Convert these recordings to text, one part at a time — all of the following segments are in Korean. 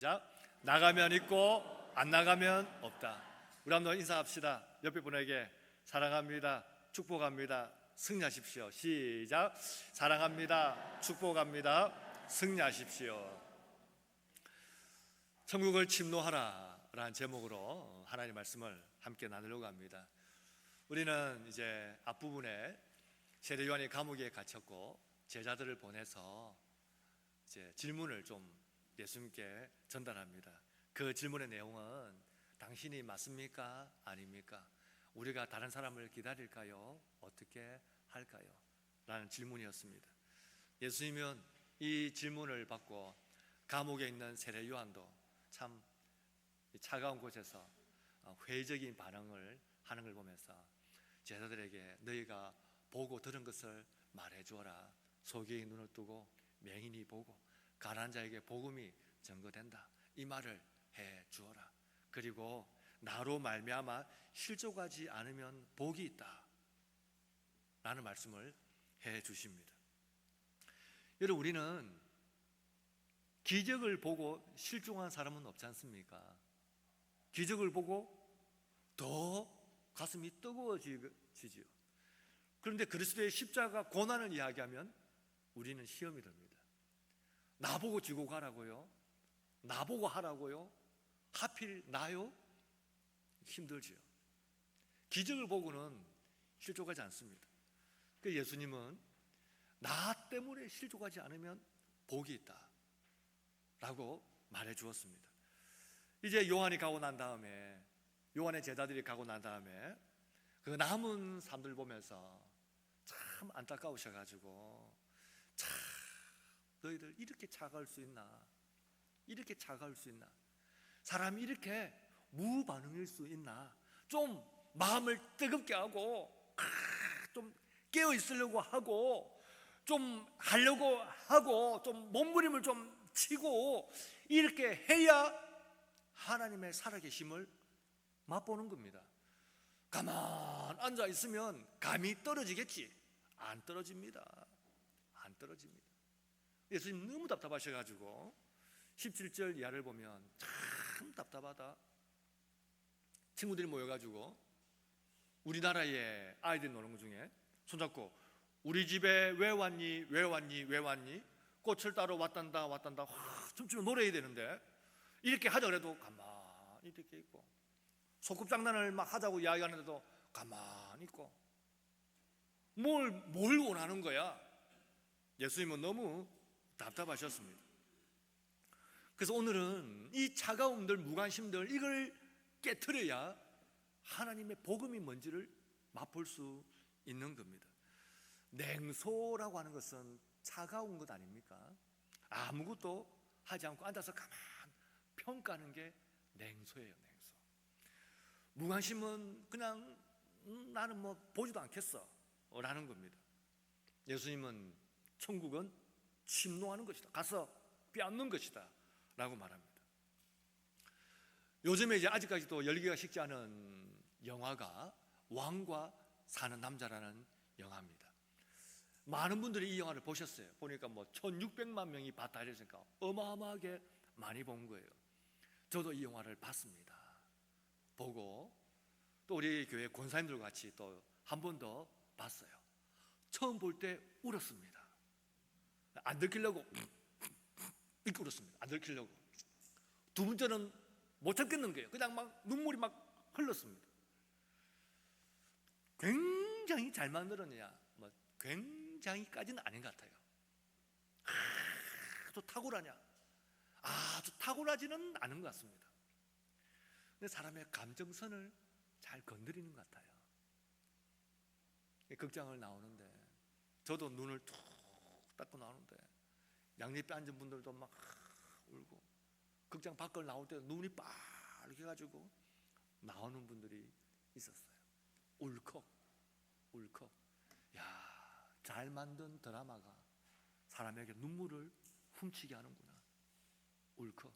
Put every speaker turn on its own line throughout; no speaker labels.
자, 나가면 있고 안 나가면 없다. 우리 한번 인사합시다. 옆에 분에게 사랑합니다, 축복합니다, 승리하십시오. 시작. 사랑합니다, 축복합니다, 승리하십시오. 천국을 침노하라 라는 제목으로 하나님의 말씀을 함께 나누려고 합니다. 우리는 이제 앞부분에 세례 요한이 감옥에 갇혔고 제자들을 보내서 이제 질문을 좀 예수님께 전달합니다. 그 질문의 내용은 당신이 맞습니까? 아닙니까? 우리가 다른 사람을 기다릴까요? 어떻게 할까요? 라는 질문이었습니다. 예수님은 이 질문을 받고 감옥에 있는 세례 요한도 참 차가운 곳에서 회의적인 반응을 하는 걸 보면서 제자들에게 너희가 보고 들은 것을 말해주어라. 소경이 눈을 뜨고 맹인이 보고 가난한 자에게 복음이 전거된다. 이 말을 해주어라. 그리고 나로 말미암아 실족하지 않으면 복이 있다 라는 말씀을 해주십니다. 여러분, 우리는 기적을 보고 실종한 사람은 없지 않습니까? 기적을 보고 더 가슴이 뜨거워지지요. 그런데 그리스도의 십자가 고난을 이야기하면 우리는 시험이 됩니다. 나보고 지고 가라고요? 나보고 하라고요? 하필 나요? 힘들지요. 기적을 보고는 실족하지 않습니다. 그 예수님은 나 때문에 실족하지 않으면 복이 있다 라고 말해 주었습니다. 이제 요한이 가고 난 다음에, 요한의 제자들이 가고 난 다음에 그 남은 사람들 보면서 참 안타까우셔가지고, 참 너희들 이렇게 차가울 수 있나? 이렇게 차가울 수 있나? 사람이 이렇게 무반응일 수 있나? 좀 마음을 뜨겁게 하고 좀 깨어 있으려고 하고 좀 하려고 하고 좀 몸부림을 좀 치고 이렇게 해야 하나님의 살아계심을 맛보는 겁니다. 가만 앉아 있으면 감이 떨어지겠지? 안 떨어집니다. 안 떨어집니다. 예수님 너무 답답하셔가지고 17절 이하를 보면 참 답답하다. 친구들이 모여가지고 우리나라의 아이들 노는 것 중에 손잡고 우리 집에 왜 왔니? 왜 왔니? 왜 왔니? 꽃을 따러 왔단다 왔단다 춤추며 노래해야 되는데 이렇게 하자 그래도 가만히 이렇게 있고, 소꿉장난을 막 하자고 이야기하는데도 가만히 있고, 뭘 원하는 거야? 예수님은 너무 답답하셨습니다. 그래서 오늘은 이 차가움들, 무관심들, 이걸 깨트려야 하나님의 복음이 뭔지를 맛볼 수 있는 겁니다. 냉소라고 하는 것은 차가운 것 아닙니까? 아무것도 하지 않고 앉아서 가만 평가하는 게 냉소예요. 냉소. 무관심은 그냥 나는 뭐 보지도 않겠어 라는 겁니다. 예수님은 천국은 침노하는 것이다, 가서 빼앗는 것이다 라고 말합니다. 요즘에 이제 아직까지도 열기가 식지 않은 영화가 왕과 사는 남자라는 영화입니다. 많은 분들이 이 영화를 보셨어요. 보니까 뭐 1600만 명이 봤다 이랬으니까 어마어마하게 많이 본 거예요. 저도 이 영화를 봤습니다. 보고 또 우리 교회 권사님들과 같이 또 한 번 더 봤어요. 처음 볼 때 울었습니다. 안 들키려고 이렇게 울었습니다. 안 들키려고. 두 번째는 못 참겠는 거예요. 그냥 막 눈물이 막 흘렀습니다. 굉장히 잘 만들었냐? 뭐 굉장히까지는 아닌 것 같아요. 아주 탁월하냐? 아주 탁월하지는 않은 것 같습니다. 근데 사람의 감정선을 잘 건드리는 것 같아요. 극장을 나오는데 저도 눈을 툭 닦고 나오는데 양옆에 앉은 분들도 막 울고, 극장 밖을 나올 때 눈이 빨개 가지고 나오는 분들이 있었어요. 울컥 울컥. 야, 잘 만든 드라마가 사람에게 눈물을 훔치게 하는구나. 울컥.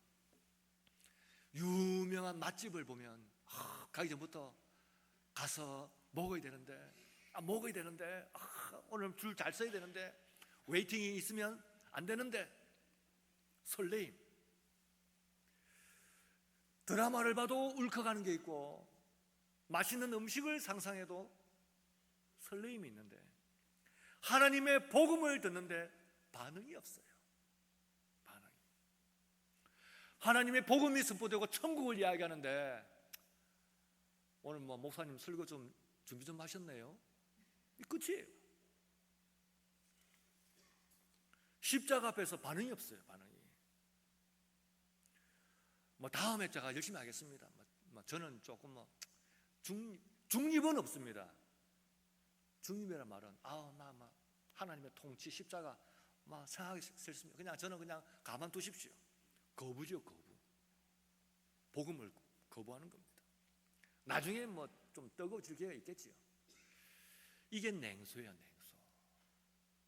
유명한 맛집을 보면 가기 전부터 가서 먹어야 되는데 오늘 줄 잘 서야 되는데 웨이팅이 있으면 안 되는데 설레임. 드라마를 봐도 울컥하는 게 있고 맛있는 음식을 상상해도 설레임이 있는데 하나님의 복음을 듣는데 반응이 없어요. 반응이. 하나님의 복음이 선포되고 천국을 이야기하는데 오늘 뭐 목사님 설교 좀 준비 좀 하셨네요. 끝이에요. 십자가 앞에서 반응이 없어요. 반응이. 뭐 다음에 제가 열심히 하겠습니다. 저는 조금 중립은 없습니다. 중립이란 말은 나 하나님의 통치 십자가 생각하기 싫습니다. 저는 그냥 가만두십시오. 거부죠, 거부. 복음을 거부하는 겁니다. 나중에 좀 뜨거워질 기회가 있겠지요. 이게 냉소예요, 냉소.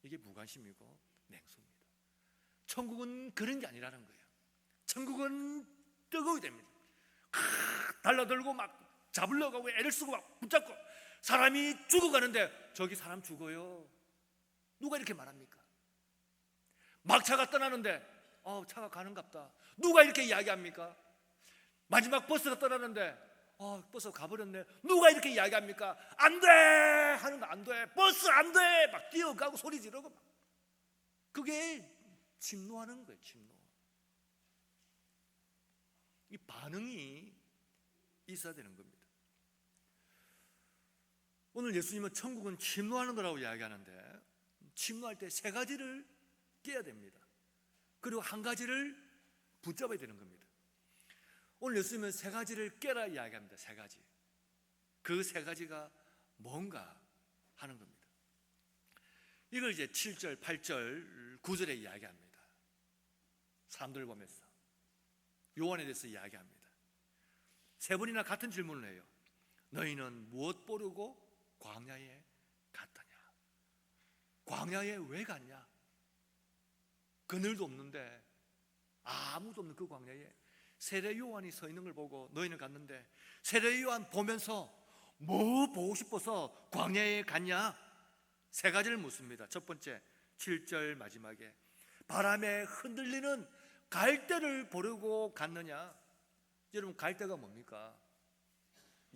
이게 무관심이고 냉소입니다. 천국은 그런 게 아니라는 거예요. 천국은 뜨거워야 됩니다. 달라들고 막 잡으려고 하고 애를 쓰고 막 붙잡고 사람이 죽어가는데 저기 사람 죽어요. 누가 이렇게 말합니까? 막차가 떠나는데 차가 가는갑다. 누가 이렇게 이야기합니까? 마지막 버스가 떠나는데 버스 가버렸네. 누가 이렇게 이야기합니까? 안 돼! 하는 거 안 돼. 버스 안 돼! 막 뛰어가고 소리 지르고 막. 그게 침노하는 거예요. 침노. 이 반응이 있어야 되는 겁니다. 오늘 예수님은 천국은 침노하는 거라고 이야기하는데 침노할 때 세 가지를 깨야 됩니다. 그리고 한 가지를 붙잡아야 되는 겁니다. 오늘 예수님은 세 가지를 깨라 이야기합니다. 세 가지. 그 세 가지가 뭔가 하는 겁니다. 이걸 이제 7절, 8절, 9절에 이야기합니다. 사람들 보면서 요한에 대해서 이야기합니다. 세 번이나 같은 질문을 해요. 너희는 무엇 보려고 광야에 갔더냐? 광야에 왜 갔냐? 그늘도 없는데 아무도 없는 그 광야에 세례 요한이 서 있는 걸 보고 너희는 갔는데 세례 요한 보면서 뭐 보고 싶어서 광야에 갔냐? 세 가지를 묻습니다. 첫 번째 7절 마지막에 바람에 흔들리는 갈대를 보려고 갔느냐? 여러분 갈대가 뭡니까?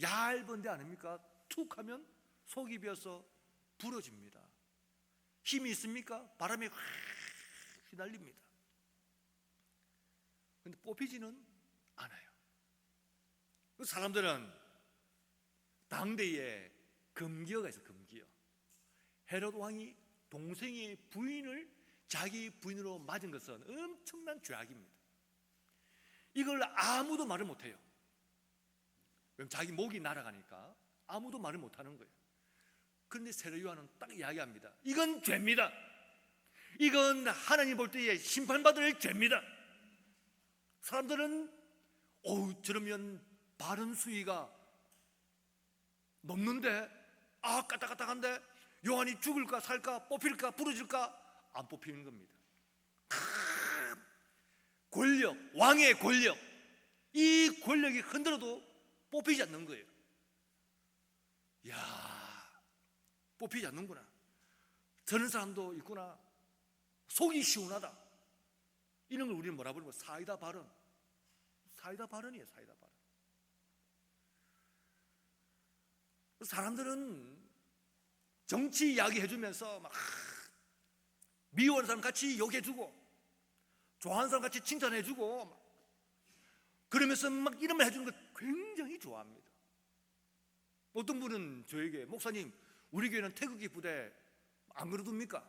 얇은 데 아닙니까? 툭 하면 속이 비어서 부러집니다. 힘이 있습니까? 바람에 확 휘날립니다. 그런데 뽑히지는 않아요. 그 사람들은 당대에 금기어가 있어요. 금기어. 헤롯 왕이 동생의 부인을 자기 부인으로 맞은 것은 엄청난 죄악입니다. 이걸 아무도 말을 못해요. 그럼 자기 목이 날아가니까 아무도 말을 못하는 거예요. 그런데 세례 요한은 딱 이야기합니다. 이건 죄입니다. 이건 하나님 볼 때에 심판받을 죄입니다. 사람들은 저러면 바른 수위가 높는데 까딱까딱한데 요한이 죽을까 살까 뽑힐까 부러질까 안 뽑히는 겁니다. 권력, 왕의 권력, 이 권력이 흔들어도 뽑히지 않는 거예요. 야, 뽑히지 않는구나. 저런 사람도 있구나. 속이 시원하다. 이런 걸 우리는 뭐라 부르면 사이다 발언. 사이다 발언이에요. 사이다 발언. 사람들은 정치 이야기 해주면서 막 미워하는 사람 같이 욕해주고 좋아하는 사람 같이 칭찬해주고 그러면서 막 이런 말 해주는 거 굉장히 좋아합니다. 어떤 분은 저에게 목사님 우리 교회는 태극기 부대 안 그려둡니까?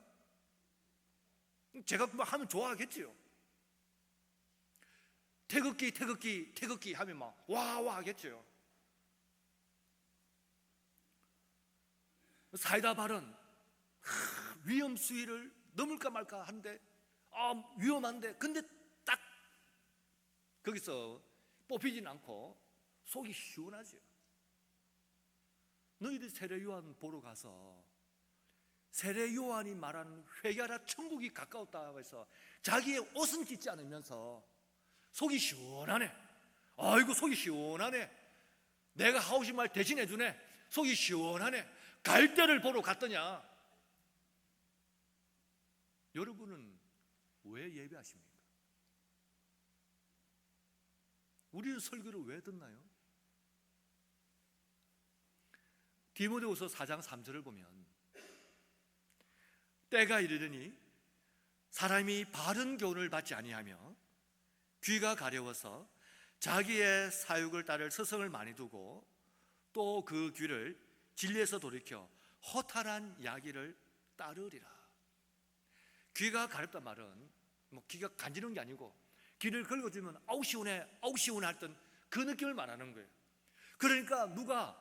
제가 하면 좋아하겠지요. 태극기 하면 막 와와 하겠죠. 사이다 발언 위험 수위를 넘을까 말까 하는데 위험한데 근데 딱 거기서 뽑히진 않고 속이 시원하죠. 너희들 세례 요한 보러 가서 세례 요한이 말하는 회개하라 천국이 가까웠다고 해서 자기의 옷은 찢지 않으면서 속이 시원하네. 아이고 속이 시원하네. 내가 하고 싶은 말 대신해 주네. 속이 시원하네. 갈대를 보러 갔더냐? 여러분은 왜 예배하십니까? 우리는 설교를 왜 듣나요? 디모데후서 4장 3절을 보면 때가 이르더니 사람이 바른 교훈을 받지 아니하며 귀가 가려워서 자기의 사육을 따를 스승을 많이 두고 또 그 귀를 진리에서 돌이켜 허탈한 이야기를 따르리라. 귀가 가렵단 말은 뭐 귀가 간지는 게 아니고 귀를 긁어주면 아우 시원해 아우 시원해 했던 그 느낌을 말하는 거예요. 그러니까 누가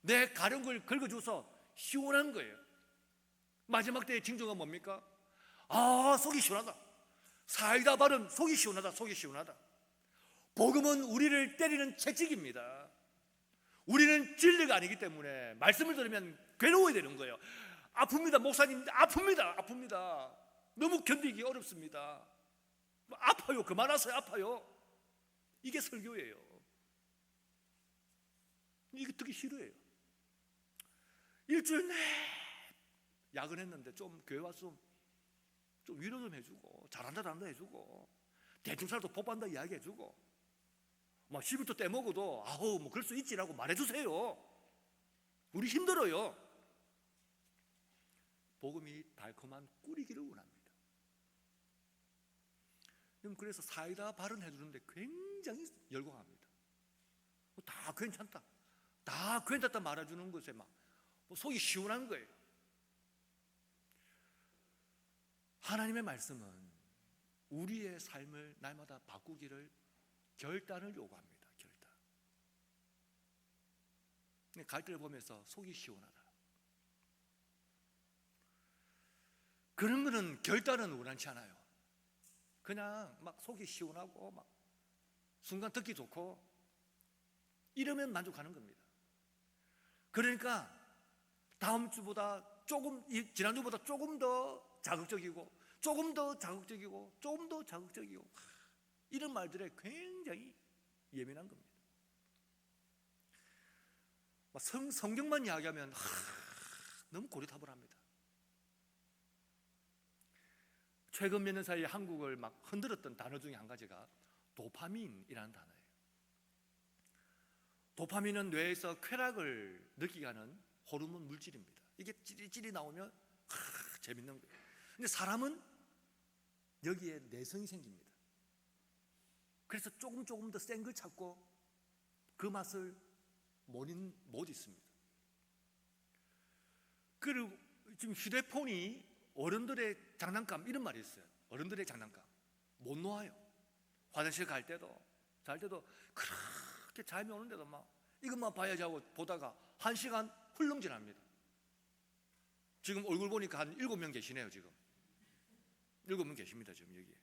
내 가려운 걸 긁어줘서 시원한 거예요. 마지막 때의 징조가 뭡니까? 아, 속이 시원하다. 사이다 바른 속이 시원하다. 속이 시원하다. 복음은 우리를 때리는 채찍입니다. 우리는 진리가 아니기 때문에 말씀을 들으면 괴로워야 되는 거예요. 아픕니다. 목사님 아픕니다. 너무 견디기 어렵습니다. 아파요. 그만하세요. 아파요. 이게 설교예요. 이게 듣기 싫어요. 일주일 내내 야근했는데 좀 교회 와서 좀 위로 좀 해주고 잘한다 해주고 대충 살도 복받는다 이야기해주고 막 10일도 떼먹어도 아우 뭐 그럴 수 있지라고 말해주세요. 우리 힘들어요. 복음이 달콤한 꿀이기를 원합니다. 그래서 사이다 발언해주는데 굉장히 열광합니다. 다 괜찮다, 다 괜찮다 말해주는 것에 막 속이 시원한 거예요. 하나님의 말씀은 우리의 삶을 날마다 바꾸기를 결단을 요구합니다. 결단. 갈대를 보면서 속이 시원하다. 그런 거는 결단은 원하지 않아요. 그냥 막 속이 시원하고 막 순간 듣기 좋고 이러면 만족하는 겁니다. 그러니까 다음 주보다 지난주보다 조금 더 자극적이고 조금 더 자극적이고 조금 더 자극적이고 이런 말들에 굉장히 예민한 겁니다. 성경만 이야기하면 너무 고리타분합니다. 최근 몇 년 사이에 한국을 막 흔들었던 단어 중에 한 가지가 도파민이라는 단어예요. 도파민은 뇌에서 쾌락을 느끼게 하는 호르몬 물질입니다. 이게 찌릿찌릿 나오면 재밌는 거예요. 근데 사람은 여기에 내성이 생깁니다. 그래서 조금 더 센 걸 찾고 그 맛을 못 있습니다. 그리고 지금 휴대폰이 어른들의 장난감 이런 말이 있어요. 어른들의 장난감 못 놓아요. 화장실 갈 때도 잘 때도 그렇게 잠이 오는데도 막 이것만 봐야지 하고 보다가 1시간 훌렁 지납니다. 지금 얼굴 보니까 한 7명 계시네요. 지금 7명 계십니다. 지금 여기에.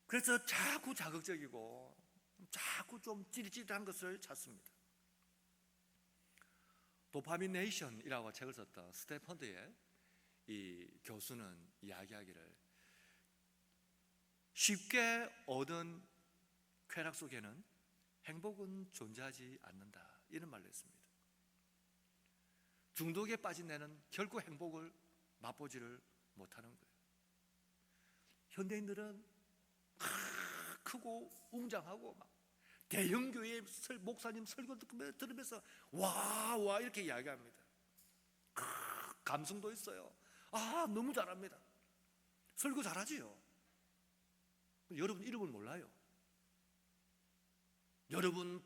그래서 자꾸 자극적이고 자꾸 좀 찌릿찌릿한 것을 찾습니다. 도파미네이션이라고 책을 썼던 스탠퍼드의 이 교수는 이야기하기를 쉽게 얻은 쾌락 속에는 행복은 존재하지 않는다 이런 말을 했습니다. 중독에 빠진 애는 결코 행복을 맛보지를 못하는 거예요. 현대인들은 크고 웅장하고 막 대형교회 목사님 설교 들으면서 와 이렇게 이야기합니다. 감성도 있어요. 너무 잘합니다. 설교 잘하지요. 여러분 이름을 몰라요. 여러분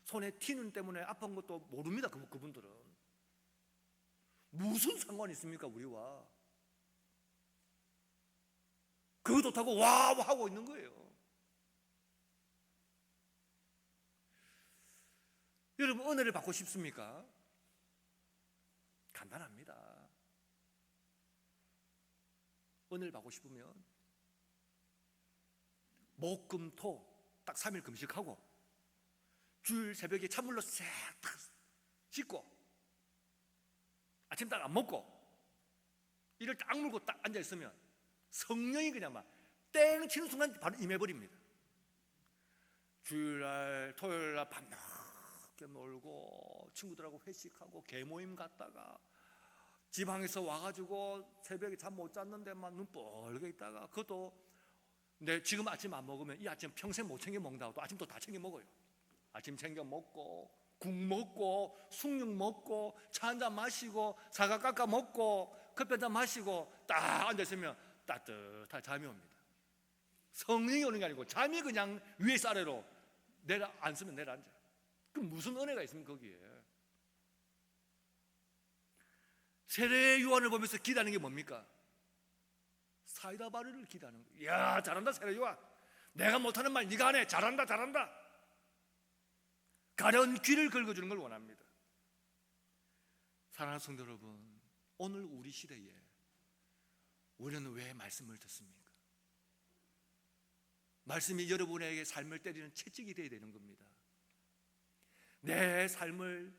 손에 티눈 때문에 아픈 것도 모릅니다. 그분들은 무슨 상관이 있습니까 우리와? 그거 좋다고 와 하고 있는 거예요. 여러분 은혜를 받고 싶습니까? 간단합니다. 은혜를 받고 싶으면 목, 금, 토 딱 3일 금식하고 주일 새벽에 찬물로 싹 씻고 아침 딱 안 먹고 이를 딱 물고 딱 앉아있으면 성령이 그냥 막 땡 치는 순간 바로 임해버립니다. 주일날 토요일날 밤낮게 놀고 친구들하고 회식하고 개모임 갔다가 지방에서 와가지고 새벽에 잠 못 잤는데 막 눈 뻘게 있다가 그것도 근데 지금 아침 안 먹으면 이 아침 평생 못 챙겨 먹는다고 또 아침 또 다 챙겨 먹어요. 아침 챙겨 먹고 국 먹고 숭늉 먹고 차 한 잔 마시고 사과 깎아 먹고 커피 한 잔 마시고 딱 앉아있으면 따뜻하게 잠이 옵니다. 성령이 오는 게 아니고 잠이 그냥 위에서 아래로 앉으면 내려앉아. 그럼 무슨 은혜가 있습니까 거기에? 세례 요한을 보면서 기도하는 게 뭡니까? 사이다 바리를 기도하는 거예요. 이야 잘한다 세례 요한, 내가 못하는 말 네가 하네, 잘한다 잘한다. 가려운 귀를 긁어주는 걸 원합니다. 사랑하는 성도 여러분, 오늘 우리 시대에 우리는 왜 말씀을 듣습니까? 말씀이 여러분에게 삶을 때리는 채찍이 되어야 되는 겁니다. 내 삶을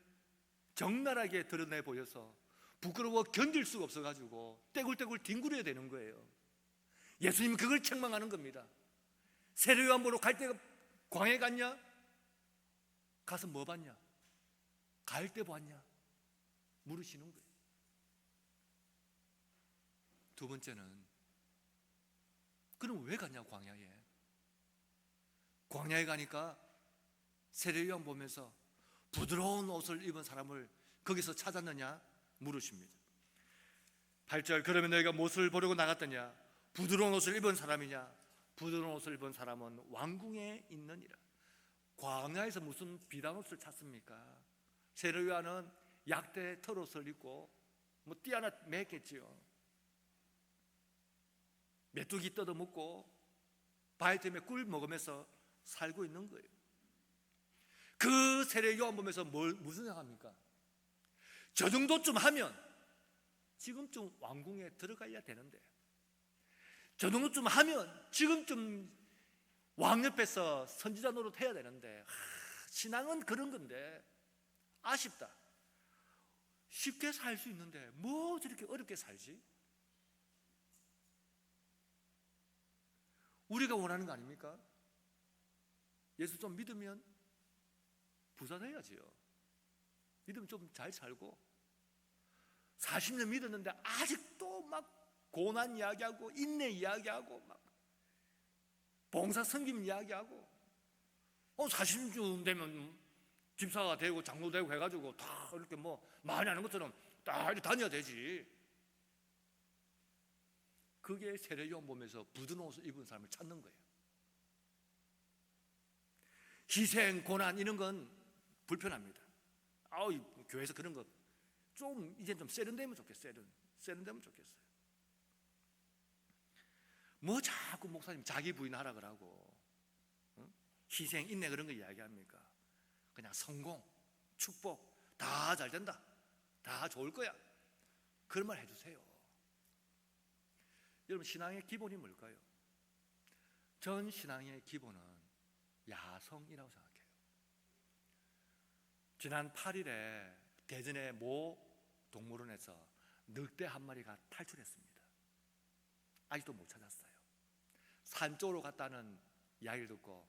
적나라하게 드러내 보여서 부끄러워 견딜 수가 없어가지고 떼굴떼굴 뒹굴어야 되는 거예요. 예수님은 그걸 책망하는 겁니다. 세례 요한 보러 갈 때 광야에 갔냐? 가서 뭐 봤냐? 갈대 봤냐? 물으시는 거예요. 두 번째는 그럼 왜 갔냐 광야에? 광야에 가니까 세례 요한 보면서 부드러운 옷을 입은 사람을 거기서 찾았느냐? 물으십니다. 8절, 그러면 너희가 무엇을 보려고 나갔더냐? 부드러운 옷을 입은 사람이냐? 부드러운 옷을 입은 사람은 왕궁에 있느니라. 광야에서 무슨 비단 옷을 찾습니까? 세례 요한은 약대 털옷을 입고 뭐 띠 하나 맸겠지요. 메뚜기 뜯어먹고 바위 때문에 꿀 먹으면서 살고 있는 거예요. 그 세례 요한 보면서 무슨 생각합니까? 저 정도쯤 하면 지금쯤 왕궁에 들어가야 되는데, 저 정도쯤 하면 지금쯤 왕 옆에서 선지자 노릇 해야 되는데, 신앙은 그런 건데 아쉽다. 쉽게 살 수 있는데 뭐 저렇게 어렵게 살지? 우리가 원하는 거 아닙니까? 예수 좀 믿으면 부자 돼야지요. 믿으면 좀 잘 살고, 40년 믿었는데 아직도 막 고난 이야기하고 인내 이야기하고 막 봉사 섬김 이야기하고, 40년 되면 집사가 되고 장로 되고 해가지고 다 이렇게 뭐 많이 하는 것처럼 다 이렇게 다녀야 되지. 그게 세례 요한 보면서 부드러운 옷을 입은 사람을 찾는 거예요. 희생, 고난 이런 건 불편합니다. 교회에서 그런 거 좀 이제 좀 세련되면 좋겠어요. 세련되면 좋겠어요. 뭐 자꾸 목사님 자기 부인하라 그러고, 희생, 인내 그런 거 이야기합니까? 그냥 성공, 축복, 다 잘 된다, 다 좋을 거야, 그런 말 해주세요. 여러분, 신앙의 기본이 뭘까요? 전 신앙의 기본은 야성이라고 생각해요. 지난 8일에 대전의 모 동물원에서 늑대 한 마리가 탈출했습니다. 아직도 못 찾았어요. 산 쪽으로 갔다는 이야기를 듣고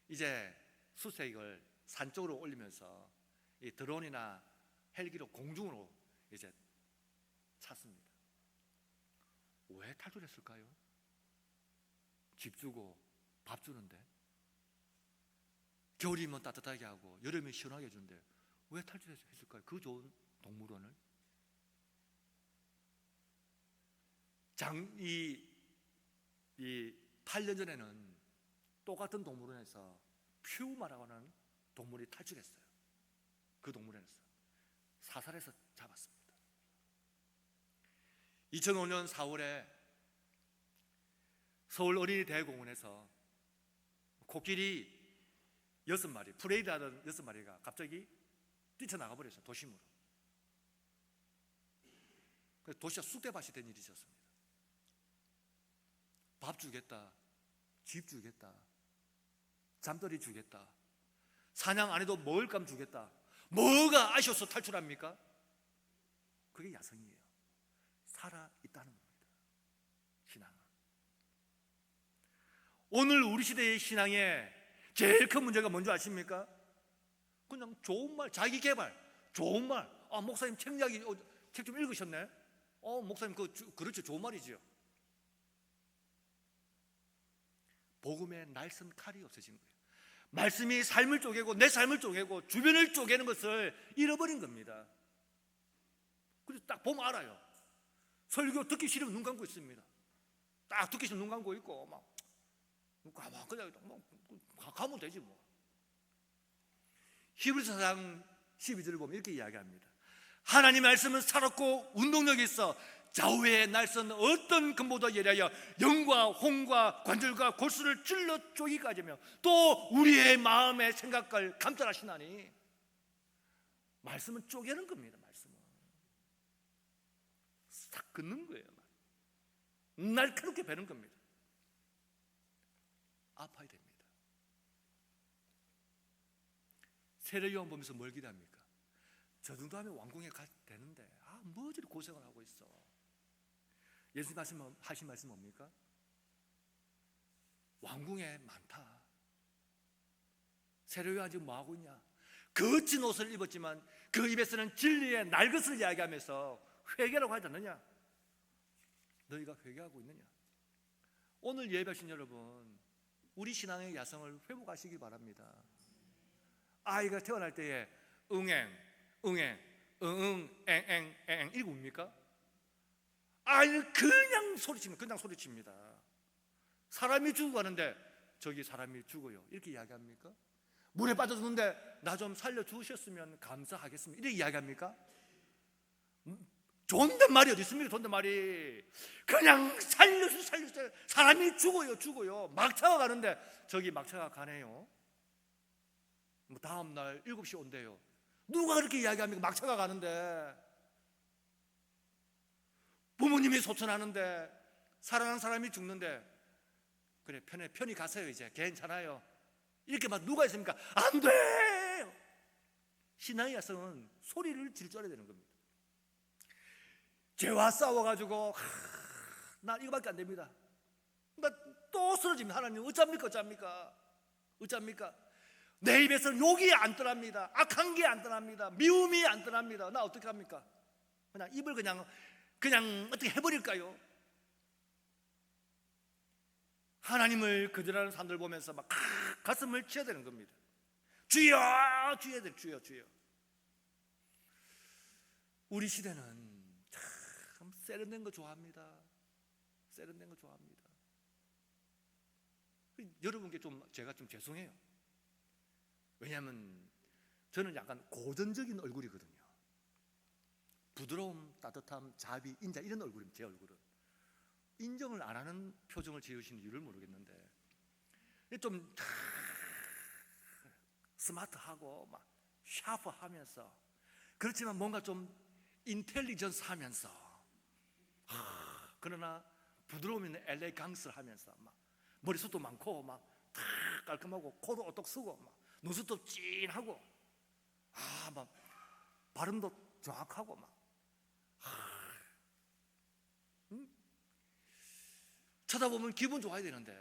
이제 수색을 산 쪽으로 올리면서 이 드론이나 헬기로 공중으로 이제 찾습니다. 왜 탈출했을까요? 집 주고 밥 주는데, 겨울이면 따뜻하게 하고 여름이면 시원하게 해주는데 왜 탈출했을까요? 그 좋은 동물원을. 이 8년 전에는 똑같은 동물원에서 퓨마라고 하는 동물이 탈출했어요. 그 동물원에서 사살해서 잡았습니다. 2005년 4월에 서울 어린이대공원에서 코끼리 6마리, 프레이드 하던 6마리가 갑자기 뛰쳐나가 버렸어요. 도심으로. 그래서 도시가 쑥대밭이 된 일이 있었습니다. 밥 주겠다, 집 주겠다, 잠들이 주겠다, 사냥 안 해도 먹을 감 주겠다. 뭐가 아쉬워서 탈출합니까? 그게 야성이에요. 살아있다는 겁니다. 신앙은. 오늘 우리 시대의 신앙에 제일 큰 문제가 뭔지 아십니까? 그냥 좋은 말, 자기 개발, 좋은 말. 목사님 책 좀 읽으셨네? 목사님 그렇죠, 좋은 말이지요. 복음의 날선 칼이 없어진 거예요. 말씀이 삶을 쪼개고 내 삶을 쪼개고 주변을 쪼개는 것을 잃어버린 겁니다. 그래서 딱 보면 알아요. 설교 듣기 싫으면 눈 감고 있습니다. 딱 듣기 싫으면 눈 감고 있고 막 그냥 가면 되지 뭐. 히브리서 4장 12절을 보면 이렇게 이야기합니다. 하나님의 말씀은 살았고 운동력이 있어 좌우의 날선 어떤 금보다 예리하여 영과 홍과 관절과 골수를 찔러 쪼기까지며 또 우리의 마음의 생각을 감찰하시나니. 말씀은 쪼개는 겁니다. 말씀은 싹 긋는 거예요. 날카롭게 베는 겁니다. 아파야 됩니다. 세례요한 보면서 뭘 기대합니까? 저 정도 하면 왕궁에 가도 되는데 뭐 저리 고생을 하고 있어. 예수님 하신 말씀 뭡니까? 왕궁에 많다. 세례요한 지금 뭐하고 있냐? 거친 옷을 입었지만 그 입에서는 진리의 날것을 이야기하면서 회개라고 하지 않느냐? 너희가 회개하고 있느냐? 오늘 예배하신 여러분, 우리 신앙의 야성을 회복하시기 바랍니다. 아이가 태어날 때에 응행, 응행, 응응, 앵앵, 앵앵 이거 뭡니까? 아이는 그냥 소리칩니다. 그냥 소리칩니다. 사람이 죽어가는데 저기 사람이 죽어요 이렇게 이야기합니까? 물에 빠져주는데 나 좀 살려주셨으면 감사하겠습니다 이렇게 이야기합니까? 존댓말이 어디 있습니까? 존댓말이 그냥 살려주세요. 사람이 죽어요. 막차가 가는데 저기 막차가 가네요. 뭐 다음날 7시 온대요. 누가 그렇게 이야기합니까? 막차가 가는데. 부모님이 소천하는데 사랑하는 사람이 죽는데 그래 편히 가세요. 이제 괜찮아요. 이렇게 막 누가 있습니까? 안 돼요. 신앙의 야성은 소리를 질 줄 알아야 되는 겁니다. 죄와 싸워가지고 나 이거밖에 안 됩니다. 나 또 쓰러집니다. 하나님 어쩝니까? 내 입에서는 욕이 안 떠납니다. 악한 게 안 떠납니다. 미움이 안 떠납니다. 나 어떻게 합니까? 그냥 입을 그냥 어떻게 해버릴까요? 하나님을 거절하는 사람들 보면서 막 가슴을 치어야 되는 겁니다. 주여. 우리 시대는 참 세련된 거 좋아합니다. 여러분께 제가 좀 죄송해요. 왜냐하면 저는 약간 고전적인 얼굴이거든요. 부드러움, 따뜻함, 자비, 인자 이런 얼굴입니다. 제 얼굴은 인정을 안 하는 표정을 지으신 이유를 모르겠는데 좀 스마트하고 막 샤프하면서 그렇지만 뭔가 좀 인텔리전스 하면서 그러나 부드러움 있는 엘레강스를 하면서 막 머리숱도 많고 막 깔끔하고 코도 오똑 쓰고 막 눈썹도 찐하고 막 발음도 정확하고 막 쳐다보면 기분 좋아야 되는데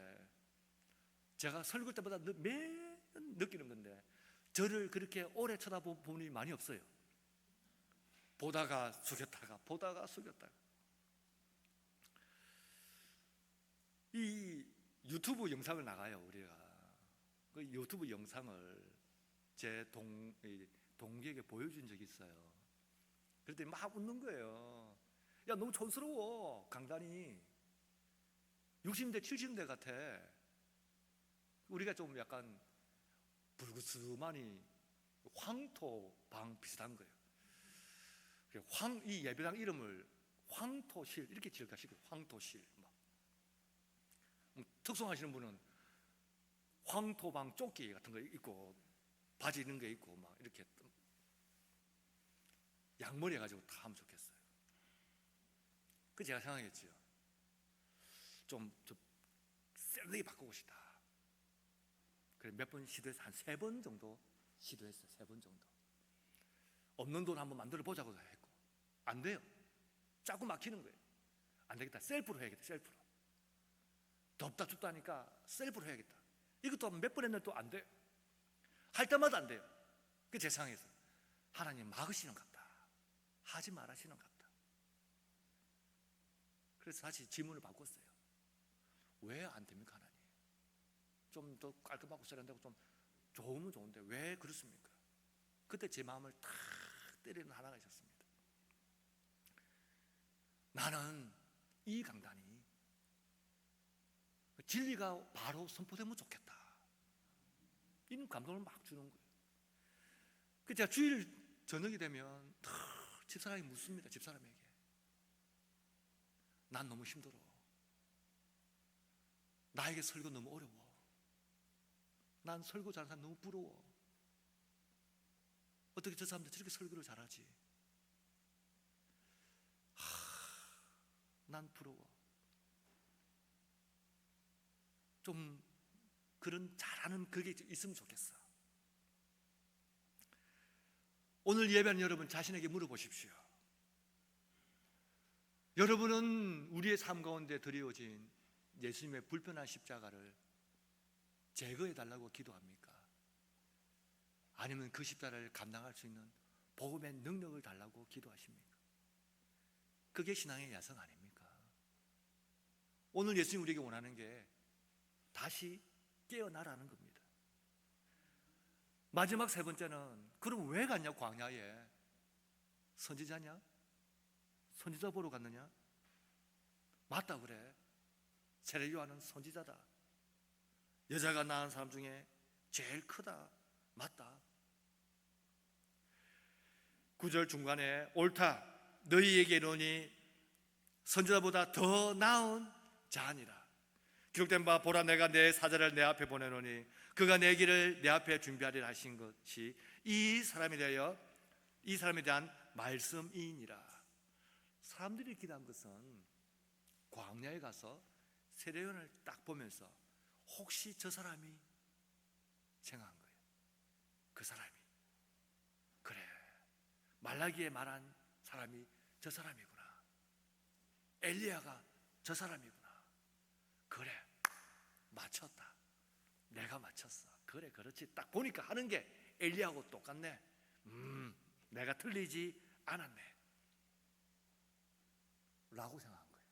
제가 설교 때마다 매년 느끼는 건데 저를 그렇게 오래 쳐다본 분이 많이 없어요. 보다가 숙였다가 이 유튜브 영상을 나가요. 우리가 그 유튜브 영상을 제 동기에게 보여준 적이 있어요. 그랬더니 막 웃는 거예요. 야 너무 촌스러워. 강단이 60대 70대 같아. 우리가 좀 약간 불구스만이 황토방 비슷한 거예요. 이 예배당 이름을 황토실 이렇게 지을까시고 황토실. 특송하시는 분은 황토방 조끼 같은 거 입고 바지 입는 게 있고 막 이렇게 양머리 해가지고 다 하면 좋겠어요. 그 제가 생각했지요. 좀 세련되게 바꾸고 싶다. 그래 몇 번 시도해서 한 3번 정도 시도했어요. 3번 정도. 없는 돈 한번 만들어 보자고 했고 안 돼요. 자꾸 막히는 거예요. 안 되겠다. 셀프로 해야겠다. 셀프로. 덥다 춥다 하니까 셀프로 해야겠다. 이것도 몇 번 했는데 또 안 돼요. 할 때마다 안 돼요. 그 제 상황에서 하나님 막으시는 것 같다. 하지 말아시는 것 같다. 그래서 다시 질문을 바꿨어요. 왜 안 됩니까 하나님? 좀 더 깔끔하고 세련되고 좀 좋으면 좋은데 왜 그렇습니까? 그때 제 마음을 탁 때리는 하나가 있었습니다. 나는 이 강단이 진리가 바로 선포되면 좋겠다, 이런 감동을 막 주는 거예요. 그 제가 주일 저녁이 되면 집사람이 묻습니다. 집사람에게, 난 너무 힘들어, 나에게 설교 너무 어려워, 난 설교 잘하는 사람 너무 부러워, 어떻게 저 사람들 저렇게 설교를 잘하지? 난 부러워. 좀 그런 잘하는 그게 있으면 좋겠어. 오늘 예배는 여러분 자신에게 물어보십시오. 여러분은 우리의 삶 가운데 드려진 예수님의 불편한 십자가를 제거해 달라고 기도합니까? 아니면 그 십자가를 감당할 수 있는 복음의 능력을 달라고 기도하십니까? 그게 신앙의 야성 아닙니까? 오늘 예수님 우리에게 원하는 게 다시 깨어나라는 겁니다. 마지막 세 번째는, 그럼 왜 갔냐 광야에? 선지자냐? 선지자 보러 갔느냐? 맞다 그래, 세례 요한은 선지자다, 여자가 낳은 사람 중에 제일 크다, 맞다. 9절 중간에 옳다, 너희에게 이르노니 선지자보다 더 나은 자니라. 기록된 바 보라, 내가 내 사자를 내 앞에 보내노니 그가 내 길을 내 앞에 준비하리라 하신 것이 이 사람에 대한 말씀이니라. 사람들이 기대한 것은 광야에 가서 세례요한을 딱 보면서 혹시 저 사람이 생각한 거예요. 그 사람이, 그래, 말라기에 말한 사람이 저 사람이구나, 엘리야가 저 사람이구나, 그래, 맞췄다, 내가 맞췄어, 그래 그렇지, 딱 보니까 하는 게 엘리야하고 똑같네, 내가 틀리지 않았네 라고 생각한 거예요.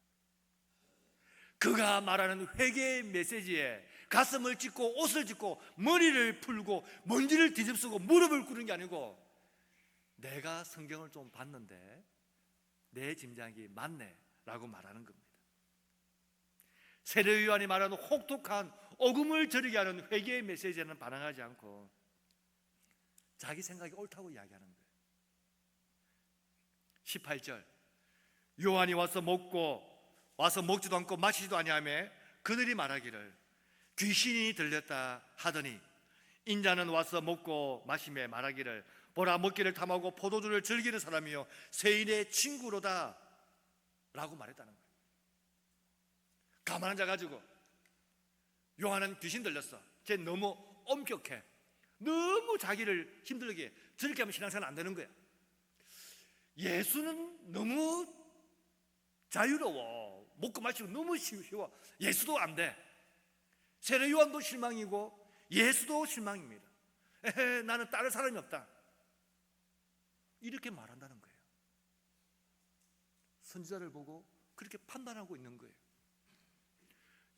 그가 말하는 회개의 메시지에 가슴을 찢고 옷을 찢고 머리를 풀고 먼지를 뒤집쓰고 무릎을 꿇은 게 아니고, 내가 성경을 좀 봤는데 내 짐작이 맞네 라고 말하는 겁니다. 세례 요한이 말하는 혹독한 어금을 저리게 하는 회개의 메시지에는 반응하지 않고 자기 생각이 옳다고 이야기하는 거예요. 18절, 요한이 와서 먹지도 않고 마시지도 아니하며 그들이 말하기를 귀신이 들렸다 하더니, 인자는 와서 먹고 마시며 말하기를 보라, 먹기를 탐하고 포도주를 즐기는 사람이요 세인의 친구로다 라고 말했다는 거예요. 가만한 자 가지고 요한은 귀신 들렸어, 쟤 너무 엄격해, 너무 자기를 힘들게 해, 저렇게 하면 신앙생활 안 되는 거야. 예수는 너무 자유로워, 먹고 마시고 너무 쉬워, 예수도 안 돼. 세례 요한도 실망이고 예수도 실망입니다. 에헤, 나는 따를 사람이 없다, 이렇게 말한다는 거예요. 선지자를 보고 그렇게 판단하고 있는 거예요.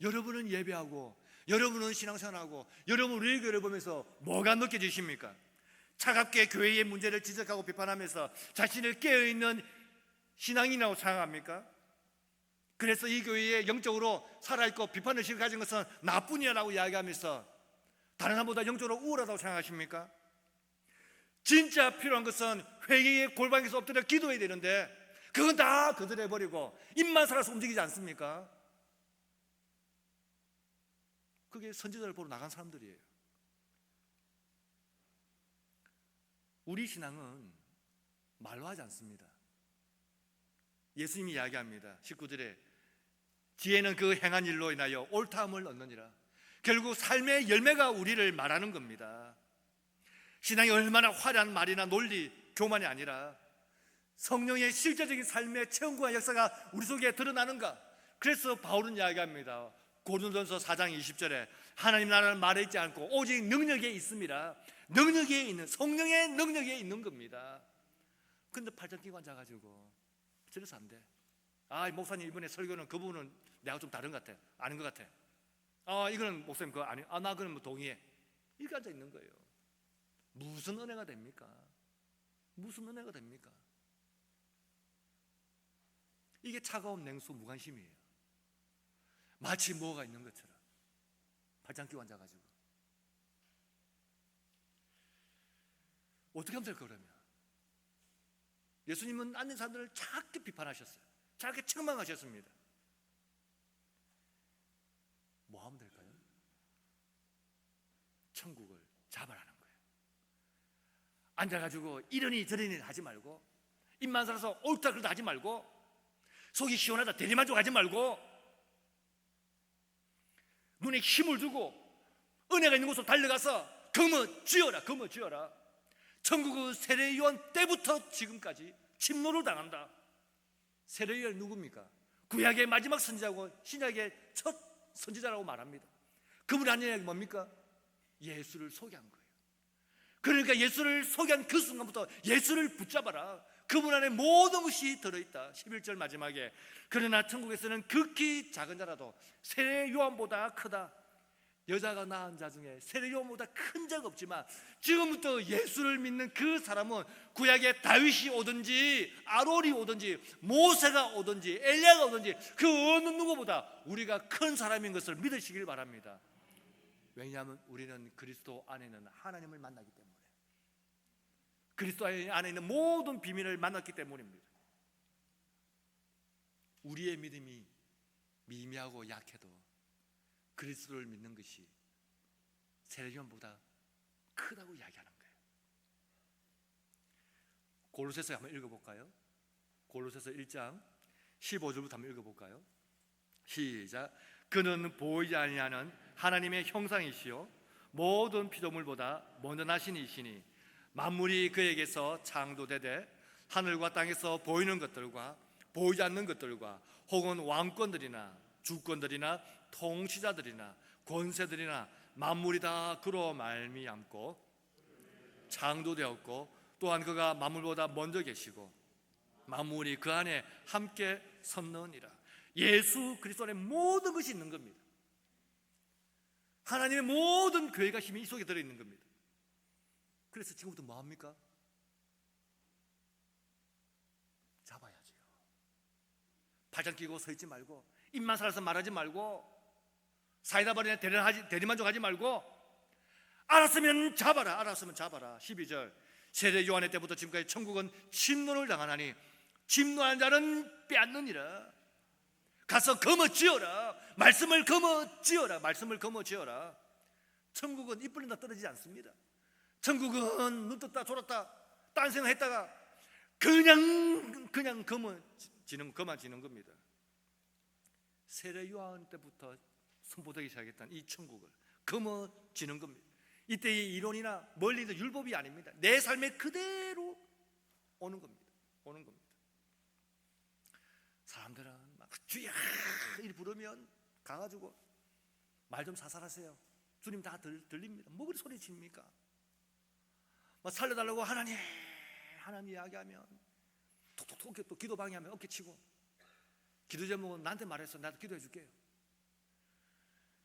여러분은 예배하고, 여러분은 신앙생활하고, 여러분 우리 교회를 보면서 뭐가 느껴지십니까? 차갑게 교회의 문제를 지적하고 비판하면서 자신을 깨어있는 신앙인이라고 생각합니까? 그래서 이 교회에 영적으로 살아있고 비판의식을 가진 것은 나뿐이라고 이야기하면서 다른 사람보다 영적으로 우월하다고 생각하십니까? 진짜 필요한 것은 회개의 골방에서 엎드려 기도해야 되는데 그건 다 거절해버리고 입만 살아서 움직이지 않습니까? 그게 선지자를 보러 나간 사람들이에요. 우리 신앙은 말로 하지 않습니다. 예수님이 이야기합니다. 19절에 지혜는 그 행한 일로 인하여 옳다함을 얻느니라. 결국 삶의 열매가 우리를 말하는 겁니다. 신앙이 얼마나 화려한 말이나 논리, 교만이 아니라 성령의 실제적인 삶의 체험과 역사가 우리 속에 드러나는가. 그래서 바울은 이야기합니다. 고린도전서 4장 20절에 하나님 나라는 말에 있지 않고 오직 능력에 있습니다. 능력에 있는, 성령의 능력에 있는 겁니다. 근데 팔짱 끼고 앉아가지고 저래서 안 돼. 목사님 이번에 설교는 그 부분은 내가 좀 다른 것 같아, 아닌 것 같아, 이거는 목사님 그거 아니, 나 그건 뭐 동의해. 이렇게 앉아 있는 거예요. 무슨 은혜가 됩니까? 무슨 은혜가 됩니까? 이게 차가운 냉수 무관심이에요. 마치 뭐가 있는 것처럼 발장 끼고 앉아가지고. 어떻게 하면 될까 그러면? 예수님은 앉는 사람들을 작게 비판하셨어요. 작게 책망하셨습니다. 뭐 하면 될까요? 천국을 잡아라는 거예요. 앉아가지고 이러니 저러니 하지 말고, 입만 살아서 옳다 그러다 하지 말고, 속이 시원하다 대리만족하지 말고, 눈에 힘을 두고 은혜가 있는 곳으로 달려가서 거머쥐어라. 거머쥐어라. 천국은 세례요한 때부터 지금까지 침노를 당한다. 세례요한이 누굽니까? 구약의 마지막 선지자고 신약의 첫 선지자라고 말합니다. 그분이 한 이야기 뭡니까? 예수를 소개한 거예요. 그러니까 예수를 소개한 그 순간부터 예수를 붙잡아라. 그분 안에 모든 것이 들어있다. 11절 마지막에 그러나 천국에서는 극히 작은 자라도 세례 요한보다 크다. 여자가 낳은 자 중에 세례 요한보다 큰 자가 없지만 지금부터 예수를 믿는 그 사람은 구약의 다윗이 오든지 아론이 오든지 모세가 오든지 엘리야가 오든지 그 어느 누구보다 우리가 큰 사람인 것을 믿으시길 바랍니다. 왜냐하면 우리는 그리스도 안에는 하나님을 만나기 때문에, 그리스도 안에 있는 모든 비밀을 만났기 때문입니다. 우리의 믿음이 미미하고 약해도 그리스도를 믿는 것이 세례요한보다 크다고 이야기하는 거예요. 골로새서 한번 읽어볼까요? 골로새서 1장 15절부터 한번 읽어볼까요? 시작. 그는 보이지 아니하는 하나님의 형상이시요 모든 피조물보다 먼저 나신 이시니 만물이 그에게서 창조되되 하늘과 땅에서 보이는 것들과 보이지 않는 것들과 혹은 왕권들이나 주권들이나 통치자들이나 권세들이나 만물이 다 그로 말미암고 창조되었고 또한 그가 만물보다 먼저 계시고 만물이 그 안에 함께 섰느니라. 예수 그리스도 안에 모든 것이 있는 겁니다. 하나님의 모든 교회가 힘이 이 속에 들어있는 겁니다. 그래서 지금부터 뭐합니까? 잡아야지요. 발장 끼고 서 있지 말고, 입만 살아서 말하지 말고, 사이다 버리냐 대리만족하지 말고, 알았으면 잡아라. 알았으면 잡아라. 12절 세례 요한의 때부터 지금까지 천국은 침노를 당하나니 침노한 자는 빼앗느니라. 가서 거머쥐어라. 말씀을 거머쥐어라. 말씀을 거머쥐어라. 천국은 이빨이 다 떨어지지 않습니다. 천국은 눈 떴다 졸았다 딴 생각했다가 그냥 거머쥐는 겁니다. 세례 요한 때부터 선포되기 시작했던 이 천국을 거머쥐는 겁니다. 이때의 이론이나 멀리도 율법이 아닙니다. 내 삶에 그대로 오는 겁니다. 오는 겁니다. 사람들은 막 주야 이리 부르면 가가지고 말 좀 사살하세요. 주님 다 들립니다. 뭐 그리 소리칩니까? 막 살려달라고 하나님 이야기하면 톡톡톡 또 기도 방해하면 어깨치고, 기도 제목은 나한테 말해서 나도 기도해 줄게요.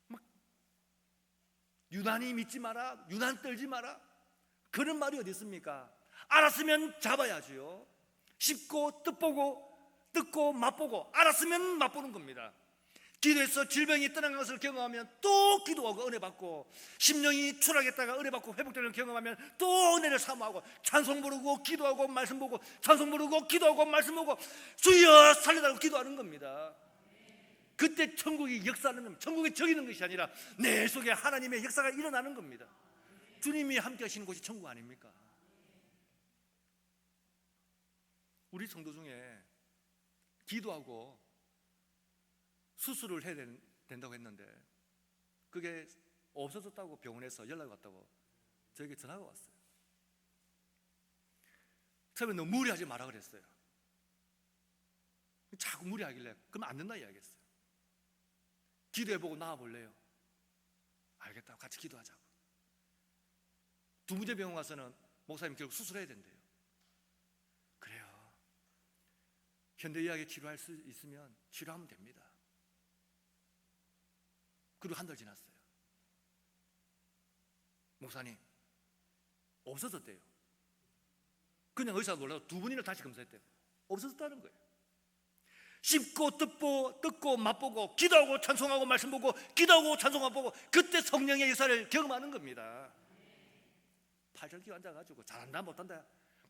막 유난히 믿지 마라, 유난 떨지 마라, 그런 말이 어디 있습니까? 알았으면 잡아야지요. 씹고 뜯고 맛보고, 알았으면 맛보는 겁니다. 기도해서 질병이 떠난 것을 경험하면 또 기도하고 은혜 받고, 심령이 추락했다가 은혜 받고 회복되는 경험하면 또 은혜를 사모하고, 찬송 부르고 기도하고 말씀 보고, 찬송 부르고 기도하고 말씀 보고, 주여 살려달라고 기도하는 겁니다. 그때 천국이 역사하는 겁니다. 천국이 저기는 것이 아니라 내 속에 하나님의 역사가 일어나는 겁니다. 주님이 함께 하시는 곳이 천국 아닙니까? 우리 성도 중에 기도하고 수술을 해야 된다고 했는데 그게 없어졌다고 병원에서 연락이 왔다고 저에게 전화가 왔어요. 처음에 너무 무리하지 마라 그랬어요. 자꾸 무리하길래 그러면 안 된다 이야기했어요. 기도해보고 나와볼래요? 알겠다고 같이 기도하자고. 두 번째 병원 가서는 목사님 결국 수술해야 된대요. 그래요. 현대의학에 치료할 수 있으면 치료하면 됩니다. 그리고 한 달 지났어요. 목사님, 없어졌대요. 그냥 의사가 놀라서 2번이나 다시 검사했대요. 없어졌다는 거예요. 씹고 뜯고 맛보고 기도하고 찬송하고 말씀 보고 기도하고 찬송하고 보고 그때 성령의 역사를 경험하는 겁니다. 팔절기 앉아가지고 잘한다 못한다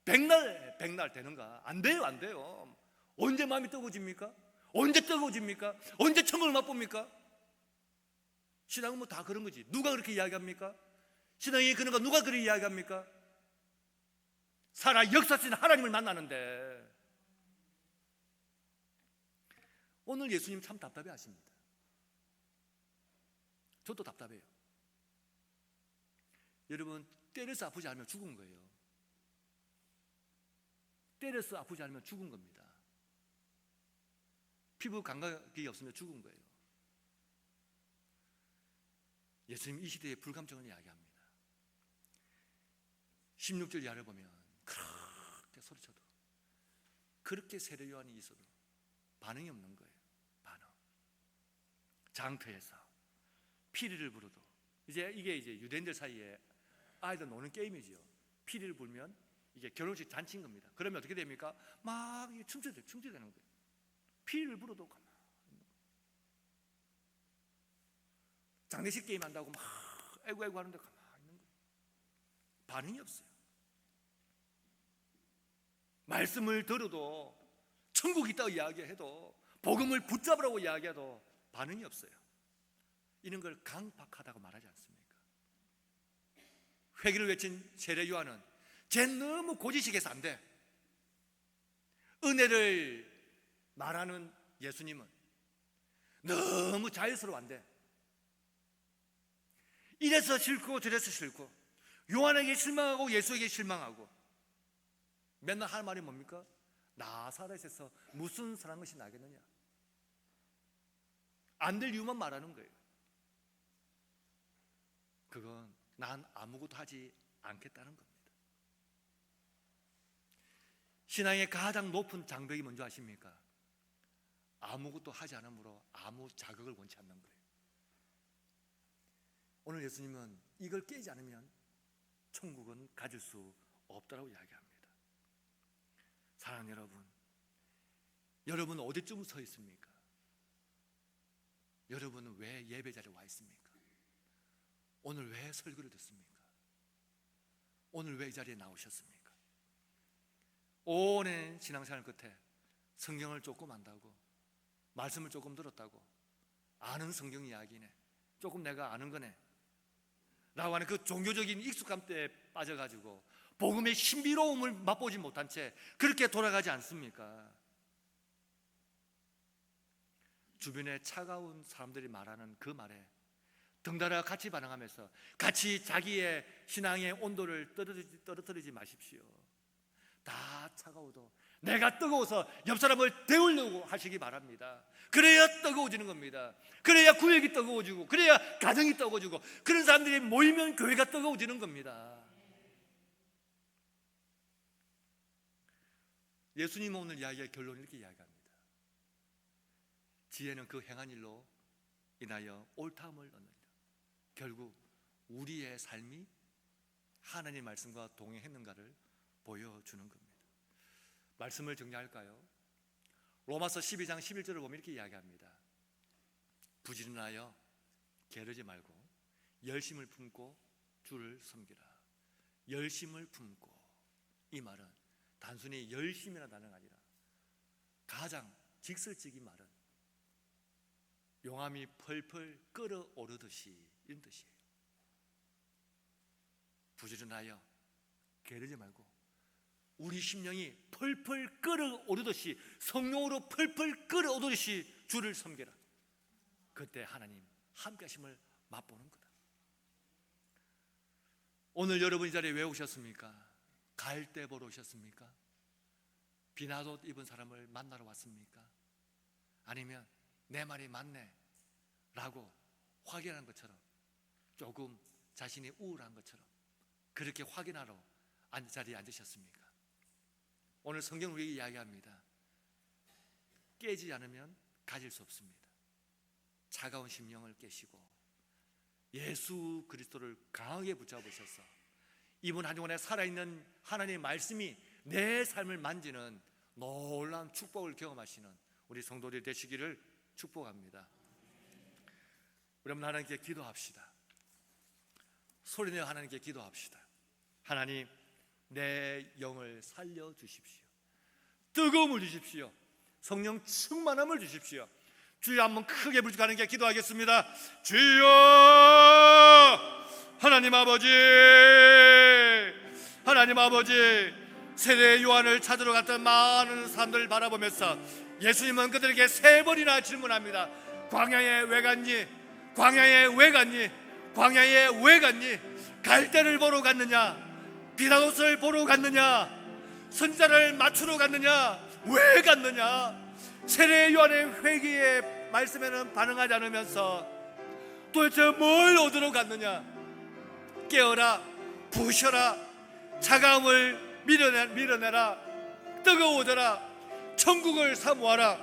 백날 되는가? 안 돼요, 안 돼요. 언제 마음이 뜨거워집니까? 언제 뜨거워집니까? 언제 천국을 맛봅니까? 신앙은 뭐 다 그런 거지. 누가 그렇게 이야기합니까? 신앙이 그런가? 누가 그렇게 이야기합니까? 살아 역사하시는 하나님을 만나는데. 오늘 예수님 참 답답해 하십니다. 저도 답답해요. 여러분, 때려서 아프지 않으면 죽은 거예요. 때려서 아프지 않으면 죽은 겁니다. 피부 감각이 없으면 죽은 거예요. 예수님 이 시대의 불감정을 이야기합니다. 16절 이하를 보면 그렇게 소리쳐도 그렇게 세례 요한이 있어도 반응이 없는 거예요. 반응. 장터에서 피리를 부르도 이게 이제 유대인들 사이에 아이들 노는 게임이지요. 피리를 불면 이게 결혼식 잔치인 겁니다. 그러면 어떻게 됩니까? 막 춤추되는 거예요. 피리를 불어도 가만히 있는 거예요. 장례식 게임 한다고 막 애고 하는데 가만히 있는 거예요. 반응이 없어요. 말씀을 들어도 천국이 있다고 이야기해도 복음을 붙잡으라고 이야기해도 반응이 없어요. 이런 걸 강박하다고 말하지 않습니까? 회개를 외친 세례 요한은 쟤 너무 고지식해서 안 돼. 은혜를 말하는 예수님은 너무 자연스러워 안 돼. 이래서 싫고 저래서 싫고 요한에게 실망하고 예수에게 실망하고 맨날 할 말이 뭡니까? 나사렛에서 무슨 선한 것이 나겠느냐? 안 될 이유만 말하는 거예요. 그건 난 아무것도 하지 않겠다는 겁니다. 신앙의 가장 높은 장벽이 뭔지 아십니까? 아무것도 하지 않으므로 아무 자극을 원치 않는 거예요. 오늘 예수님은 이걸 깨지 않으면 천국은 가질 수 없다고 이야기합니다. 사랑하는 여러분, 여러분은 어디쯤 서 있습니까? 여러분은 왜 예배 자리에 와 있습니까? 오늘 왜 설교를 듣습니까? 오늘 왜 이 자리에 나오셨습니까? 오랜 신앙생활 끝에 성경을 조금 안다고, 말씀을 조금 들었다고, 아는 성경 이야기네, 조금 내가 아는 거네 라고 하는 그 종교적인 익숙함에 빠져가지고 복음의 신비로움을 맛보지 못한 채 그렇게 돌아가지 않습니까? 주변에 차가운 사람들이 말하는 그 말에 덩달아 같이 반응하면서 같이 자기의 신앙의 온도를 떨어뜨리지 마십시오. 다 차가워도 내가 뜨거워서 옆 사람을 데우려고 하시기 바랍니다. 그래야 뜨거워지는 겁니다. 그래야 구역이 뜨거워지고, 그래야 가정이 뜨거워지고, 그런 사람들이 모이면 교회가 뜨거워지는 겁니다. 예수님은 오늘 이야기의 결론을 이렇게 이야기합니다. 지혜는 그 행한 일로 인하여 옳다함을 얻는다. 결국 우리의 삶이 하나님의 말씀과 동행했는가를 보여주는 겁니다. 말씀을 정리할까요? 로마서 12장 11절을 보면 이렇게 이야기합니다. 부지런하여 게으르지 말고 열심을 품고 주를 섬기라. 열심을 품고, 이 말은 단순히 열심이라는 단어가 아니라 가장 직설적인 말은 용암이 펄펄 끓어오르듯이, 이런 뜻이에요. 부지런하여 게으르지 말고 우리 심령이 펄펄 끓어오르듯이, 성령으로 펄펄 끓어오르듯이 주를 섬겨라. 그때 하나님 함께 하심을 맛보는 거다. 오늘 여러분 이 자리에 왜 오셨습니까? 갈 때 보러 오셨습니까? 비나옷 입은 사람을 만나러 왔습니까? 아니면 내 말이 맞네 라고 확인한 것처럼, 조금 자신이 우울한 것처럼 그렇게 확인하러 자리에 앉으셨습니까? 오늘 성경은 우리에게 이야기합니다. 깨지 않으면 가질 수 없습니다. 차가운 심령을 깨시고 예수 그리스도를 강하게 붙잡으셔서 이번 한 주간에 살아있는 하나님의 말씀이 내 삶을 만지는 놀라운 축복을 경험하시는 우리 성도들이 되시기를 축복합니다. 우리 한번 하나님께 기도합시다. 소리내어 하나님께 기도합시다. 하나님, 내 영을 살려주십시오. 뜨거움을 주십시오. 성령 충만함을 주십시오. 주여, 한번 크게 불가는 게 기도하겠습니다. 주여, 하나님 아버지, 하나님 아버지, 세례 요한을 찾으러 갔던 많은 사람들을 바라보면서 예수님은 그들에게 3번이나 질문합니다. 광야에 왜 갔니? 광야에 왜 갔니? 광야에 왜 갔니? 갈대를 보러 갔느냐? 비다옷을 보러 갔느냐? 선지자를 맞추러 갔느냐? 왜 갔느냐? 세례 요한의 회개의 말씀에는 반응하지 않으면서 도대체 뭘 얻으러 갔느냐? 깨어라, 부셔라, 차가움을 밀어내라, 뜨거워져라, 천국을 사모하라.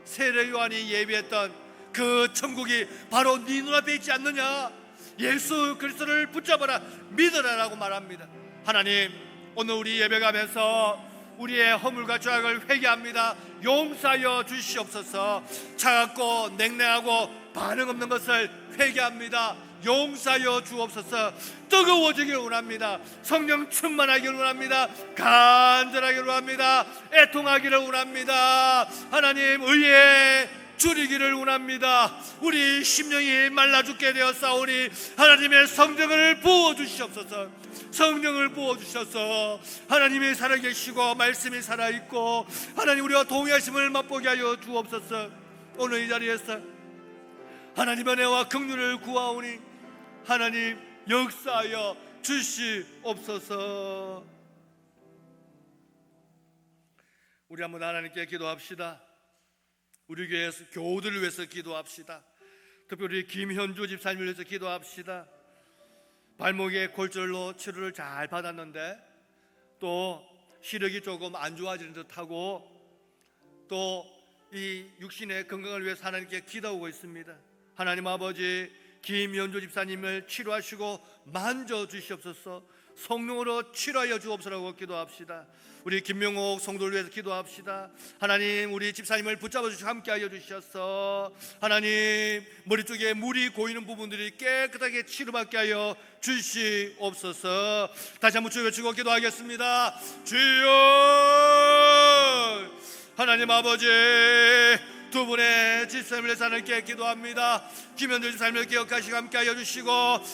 세례 요한이 예비했던 그 천국이 바로 네 눈앞에 있지 않느냐? 예수 그리스도를 붙잡아라, 믿어라라고 말합니다. 하나님, 오늘 우리 예배가면서 우리의 허물과 죄악을 회개합니다. 용서하여 주시옵소서. 차갑고 냉랭하고 반응 없는 것을 회개합니다. 용서하여 주옵소서. 뜨거워지기를 원합니다. 성령 충만하기를 원합니다. 간절하기를 원합니다. 애통하기를 원합니다. 하나님, 의에 줄이기를 원합니다. 우리 심령이 말라 죽게 되었사오니 하나님의 성령을 부어주시옵소서. 성령을 부어주셔서 하나님이 살아계시고 말씀이 살아있고 하나님 우리와 동의하심을 맛보게 하여 주옵소서. 오늘 이 자리에서 하나님 은혜와 긍휼을 구하오니 하나님 역사하여 주시옵소서. 우리 한번 하나님께 기도합시다. 우리 교회 교우들을 위해서 기도합시다. 특별히 김현주 집사님을 위해서 기도합시다. 발목에 골절로 치료를 잘 받았는데 또 시력이 조금 안 좋아지는 듯하고 또 이 육신의 건강을 위해서 하나님께 기도하고 있습니다. 하나님 아버지, 김현주 집사님을 치료하시고 만져주시옵소서. 성령으로 치료하여 주옵소서라고 기도합시다. 우리 김명옥 성도를 위해서 기도합시다. 하나님, 우리 집사님을 붙잡아 주시고 함께하여 주셔서 하나님 머리 쪽에 물이 고이는 부분들이 깨끗하게 치료받게 하여 주시옵소서. 다시 한번 주여 외치고 기도하겠습니다. 주여, 하나님 아버지, 두 분의 집사님을 위해서 하나님께 기도합니다. 김현주 집사님을 기억하시고 함께하여 주시고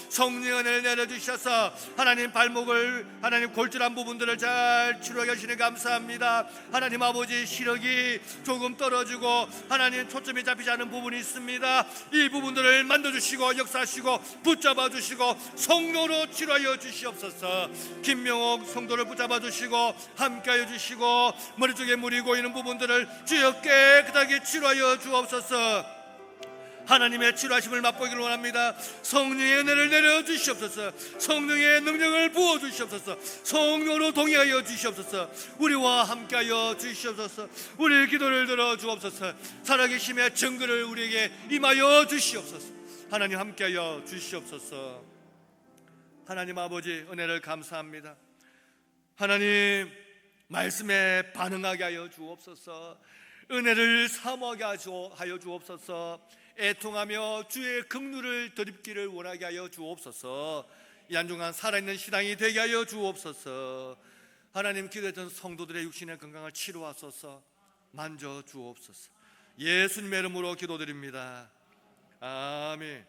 성령의 은혜를 내려주셔서 하나님 발목을 하나님 골절한 부분들을 잘 치료하게 하시니 감사합니다. 하나님 아버지, 시력이 조금 떨어지고 하나님 초점이 잡히지 않은 부분이 있습니다. 이 부분들을 만져주시고 역사하시고 붙잡아 주시고 성령으로 치료하여 주시옵소서. 김명옥 성도를 붙잡아 주시고 함께하여 주시고 머리 쪽에 물이 고이는 부분들을 주여 깨끗하게 치료하여 주옵소서. 하나님의 치료하심을 맛보기를 원합니다. 성령의 은혜를 내려주시옵소서. 성령의 능력을 부어주시옵소서. 성령으로 동의하여 주시옵소서. 우리와 함께하여 주시옵소서. 우리의 기도를 들어주옵소서. 살아계심의 증거를 우리에게 임하여 주시옵소서. 하나님 함께하여 주시옵소서. 하나님 아버지, 은혜를 감사합니다. 하나님 말씀에 반응하게 하여 주옵소서. 은혜를 사모하게 하여 주옵소서. 애통하며 주의 긍휼을 덧입기를 원하게 하여 주옵소서. 이 한 주간 살아있는 신앙이 되게 하여 주옵소서. 하나님, 기도했던 성도들의 육신의 건강을 치료하소서. 만져 주옵소서. 예수님의 이름으로 기도드립니다. 아멘.